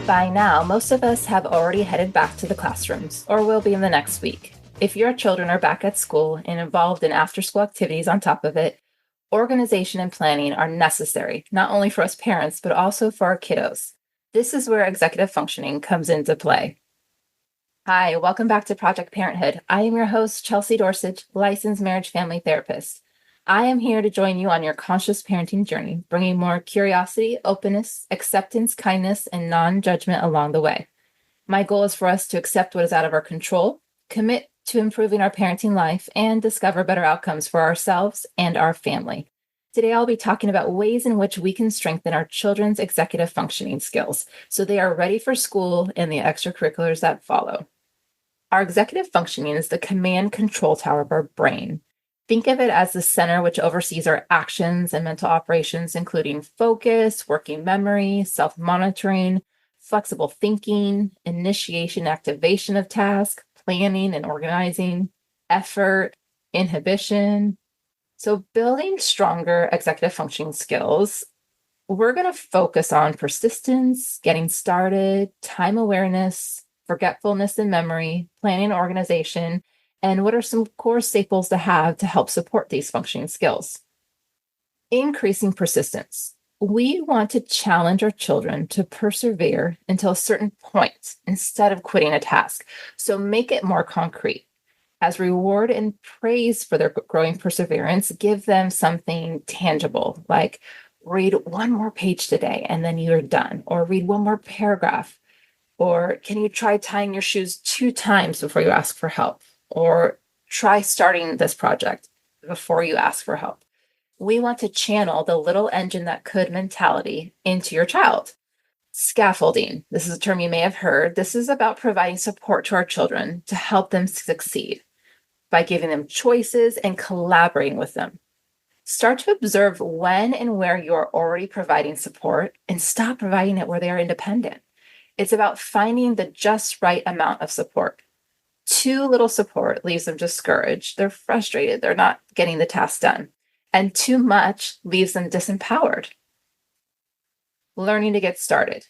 By now, most of us have already headed back to the classrooms, or will be in the next week. If your children are back at school and involved in after school activities on top of it, organization and planning are necessary, not only for us parents, but also for our kiddos. This is where executive functioning comes into play. Hi, welcome back to Project Parenthood. I am your host, Chelsea Dorsett, licensed marriage family therapist. I am here to join you on your conscious parenting journey, bringing more curiosity, openness, acceptance, kindness, and non-judgment along the way. My goal is for us to accept what is out of our control, commit to improving our parenting life, and discover better outcomes for ourselves and our family. Today, I'll be talking about ways in which we can strengthen our children's executive functioning skills so they are ready for school and the extracurriculars that follow. Our executive functioning is the command control tower of our brain. Think of it as the center which oversees our actions and mental operations, including focus, working memory, self-monitoring, flexible thinking, initiation, activation of tasks, planning and organizing, effort, inhibition. So building stronger executive functioning skills, we're going to focus on persistence, getting started, time awareness, forgetfulness and memory, planning and organization, and what are some core staples to have to help support these functioning skills. Increasing persistence. We want to challenge our children to persevere until a certain point instead of quitting a task. So make it more concrete. As reward and praise for their growing perseverance, give them something tangible, like read one more page today and then you're done, or read one more paragraph, or can you try tying your shoes 2 times before you ask for help, or try starting this project before you ask for help. We want to channel the little engine that could mentality into your child. Scaffolding. This is a term you may have heard. This is about providing support to our children to help them succeed by giving them choices and collaborating with them. Start to observe when and where you're already providing support and stop providing it where they are independent. It's about finding the just right amount of support. Too little support leaves them discouraged. They're frustrated. They're not getting the task done. And too much leaves them disempowered. Learning to get started.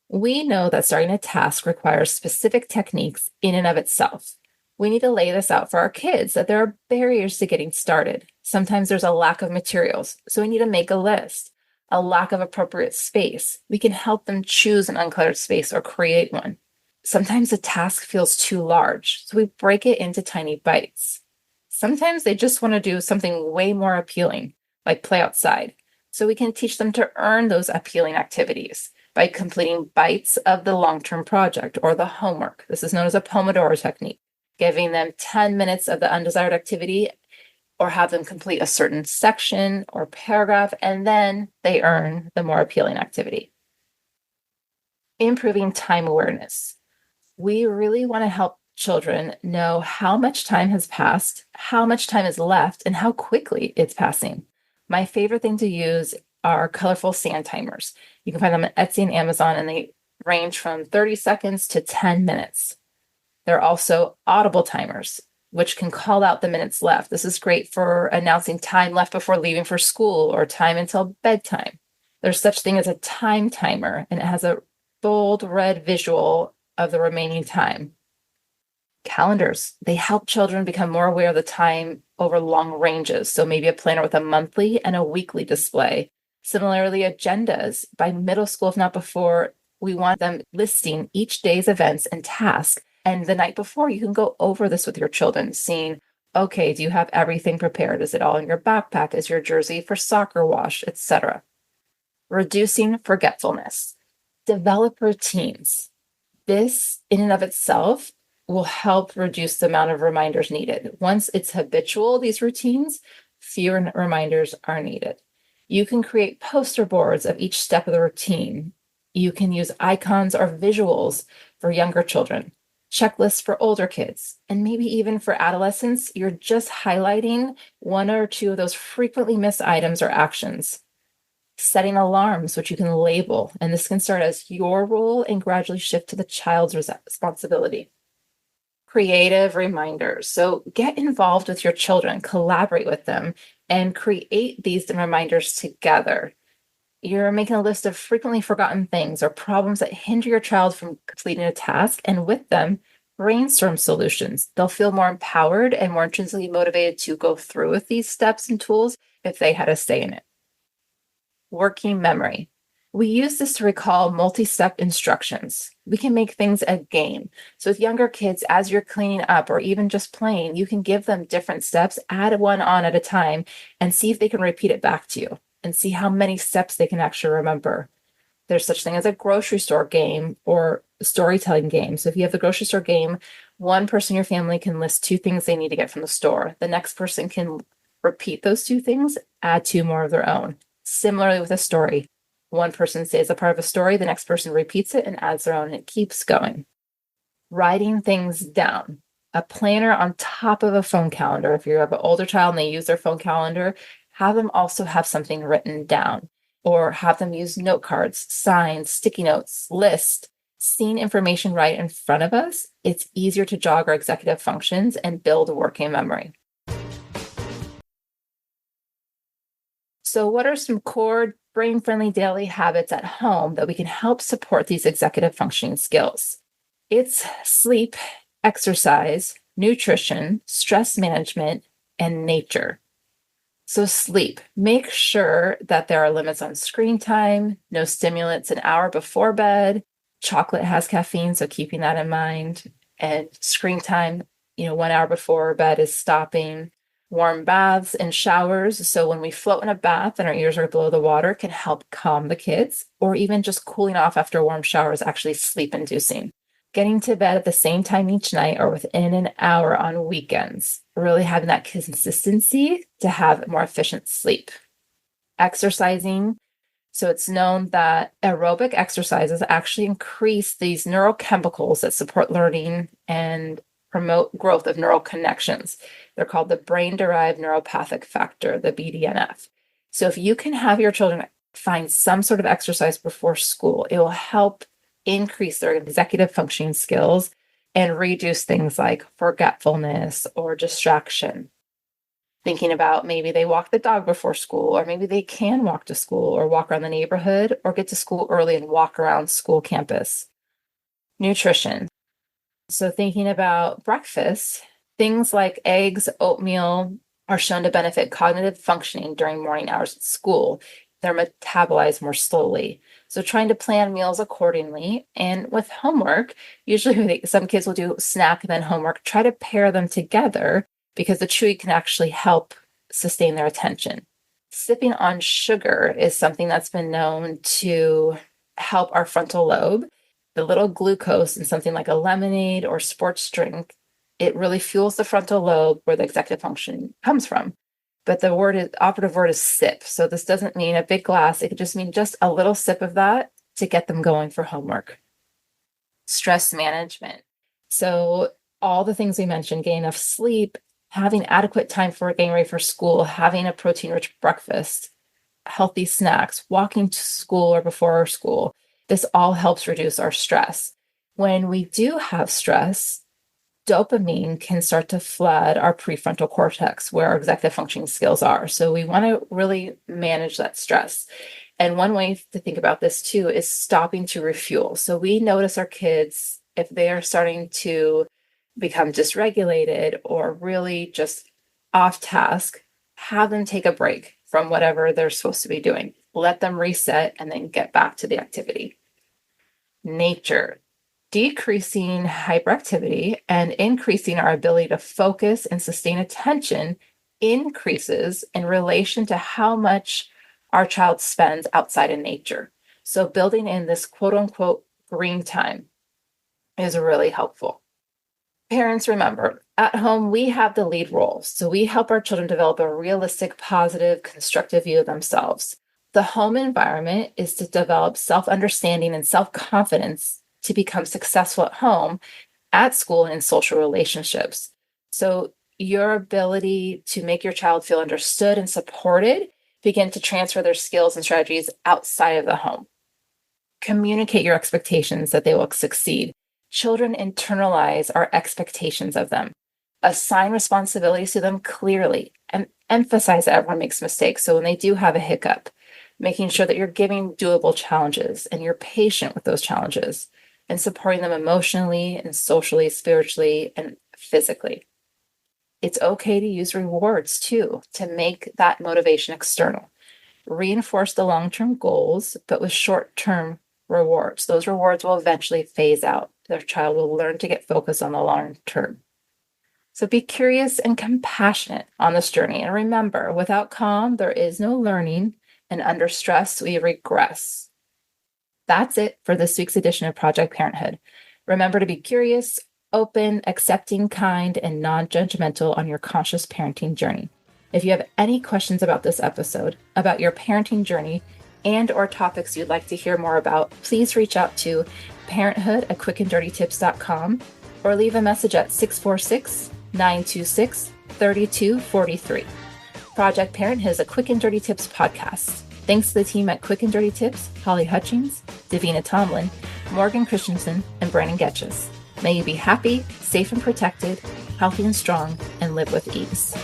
We know that starting a task requires specific techniques in and of itself. We need to lay this out for our kids that there are barriers to getting started. Sometimes there's a lack of materials, so we need to make a list. A lack of appropriate space. We can help them choose an uncluttered space or create one. Sometimes the task feels too large, so we break it into tiny bites. Sometimes they just want to do something way more appealing, like play outside. So we can teach them to earn those appealing activities by completing bites of the long-term project or the homework. This is known as a Pomodoro technique, giving them 10 minutes of the undesired activity or have them complete a certain section or paragraph, and then they earn the more appealing activity. Improving time awareness. We really want to help children know how much time has passed, how much time is left, and how quickly it's passing. My favorite thing to use are colorful sand timers. You can find them on Etsy and Amazon, and they range from 30 seconds to 10 minutes. There are also audible timers, which can call out the minutes left. This is great for announcing time left before leaving for school or time until bedtime. There's such thing as a time timer, and it has a bold red visual of the remaining time. Calendars. They help children become more aware of the time over long ranges. So maybe a planner with a monthly and a weekly display. Similarly, agendas. By middle school, if not before, we want them listing each day's events and tasks. And the night before, you can go over this with your children, seeing, okay, do you have everything prepared? Is it all in your backpack? Is your jersey for soccer wash, etc.? Reducing forgetfulness. Develop routines. This, in and of itself, will help reduce the amount of reminders needed. Once it's habitual, these routines, fewer reminders are needed. You can create poster boards of each step of the routine. You can use icons or visuals for younger children, checklists for older kids, and maybe even for adolescents, you're just highlighting 1 or 2 of those frequently missed items or actions. Setting alarms, which you can label, and this can start as your role and gradually shift to the child's responsibility. Creative reminders. So get involved with your children, collaborate with them, and create these reminders together. You're making a list of frequently forgotten things or problems that hinder your child from completing a task, and with them, brainstorm solutions. They'll feel more empowered and more intrinsically motivated to go through with these steps and tools if they had a say in it. Working memory. We use this to recall multi-step instructions. We can make things a game. So with younger kids, as you're cleaning up or even just playing, you can give them different steps, add one on at a time, and see if they can repeat it back to you and see how many steps they can actually remember. There's such thing as a grocery store game or storytelling game. So if you have the grocery store game, one person in your family can list two things they need to get from the store. The next person can repeat those two things, add two more of their own. Similarly with a story, one person says a part of a story, the next person repeats it and adds their own, and it keeps going. Writing things down. A planner on top of a phone calendar. If you have an older child and they use their phone calendar, have them also have something written down, or have them use note cards, signs, sticky notes, lists. Seeing information right in front of us, it's easier to jog our executive functions and build working memory. So what are some core brain-friendly daily habits at home that we can help support these executive functioning skills? It's sleep, exercise, nutrition, stress management, and nature. So sleep, make sure that there are limits on screen time, no stimulants an hour before bed. Chocolate has caffeine, so keeping that in mind. And screen time, 1 hour before bed is stopping. Warm baths and showers. So when we float in a bath and our ears are below the water, can help calm the kids, or even just cooling off after a warm shower is actually sleep inducing. Getting to bed at the same time each night or within an hour on weekends, really having that consistency to have more efficient sleep. Exercising. So it's known that aerobic exercises actually increase these neurochemicals that support learning and promote growth of neural connections. They're called the brain-derived neuropathic factor, the BDNF. So if you can have your children find some sort of exercise before school, it will help increase their executive functioning skills and reduce things like forgetfulness or distraction. Thinking about maybe they walk the dog before school, or maybe they can walk to school or walk around the neighborhood or get to school early and walk around school campus. Nutrition. So thinking about breakfast, things like eggs, oatmeal are shown to benefit cognitive functioning during morning hours at school. They're metabolized more slowly. So trying to plan meals accordingly. And with homework, usually some kids will do snack and then homework, try to pair them together because the chewy can actually help sustain their attention. Sipping on sugar is something that's been known to help our frontal lobe. The little glucose in something like a lemonade or sports drink, it really fuels the frontal lobe where the executive function comes from. But the operative word is sip. So this doesn't mean a big glass. It could just mean just a little sip of that to get them going for homework. Stress management. So all the things we mentioned, getting enough sleep, having adequate time for getting ready for school, having a protein-rich breakfast, healthy snacks, walking to school or before school. This all helps reduce our stress. When we do have stress, dopamine can start to flood our prefrontal cortex where our executive functioning skills are. So we want to really manage that stress. And one way to think about this too is stopping to refuel. So we notice our kids, if they are starting to become dysregulated or really just off task, have them take a break from whatever they're supposed to be doing. Let them reset and then get back to the activity. Nature. Decreasing hyperactivity and increasing our ability to focus and sustain attention increases in relation to how much our child spends outside in nature. So building in this quote unquote green time is really helpful. Parents, remember, at home, we have the lead role. So we help our children develop a realistic, positive, constructive view of themselves. The home environment is to develop self-understanding and self-confidence to become successful at home, at school, and in social relationships. So your ability to make your child feel understood and supported begin to transfer their skills and strategies outside of the home. Communicate your expectations that they will succeed. Children internalize our expectations of them. Assign responsibilities to them clearly and emphasize that everyone makes mistakes. So when they do have a hiccup, making sure that you're giving doable challenges and you're patient with those challenges and supporting them emotionally and socially, spiritually, and physically. It's okay to use rewards too, to make that motivation external. Reinforce the long-term goals, but with short-term rewards. Those rewards will eventually phase out. Their child will learn to get focused on the long term. So be curious and compassionate on this journey. And remember, without calm, there is no learning, and under stress, we regress. That's it for this week's edition of Project Parenthood. Remember to be curious, open, accepting, kind, and non-judgmental on your conscious parenting journey. If you have any questions about this episode, about your parenting journey, and or topics you'd like to hear more about, please reach out to parenthood@quickanddirtytips.com or leave a message at 646-926-3243. Project Parenthood is a Quick and Dirty Tips podcast. Thanks to the team at Quick and Dirty Tips, Holly Hutchings, Davina Tomlin, Morgan Christensen, and Brandon Getches. May you be happy, safe and protected, healthy and strong, and live with ease.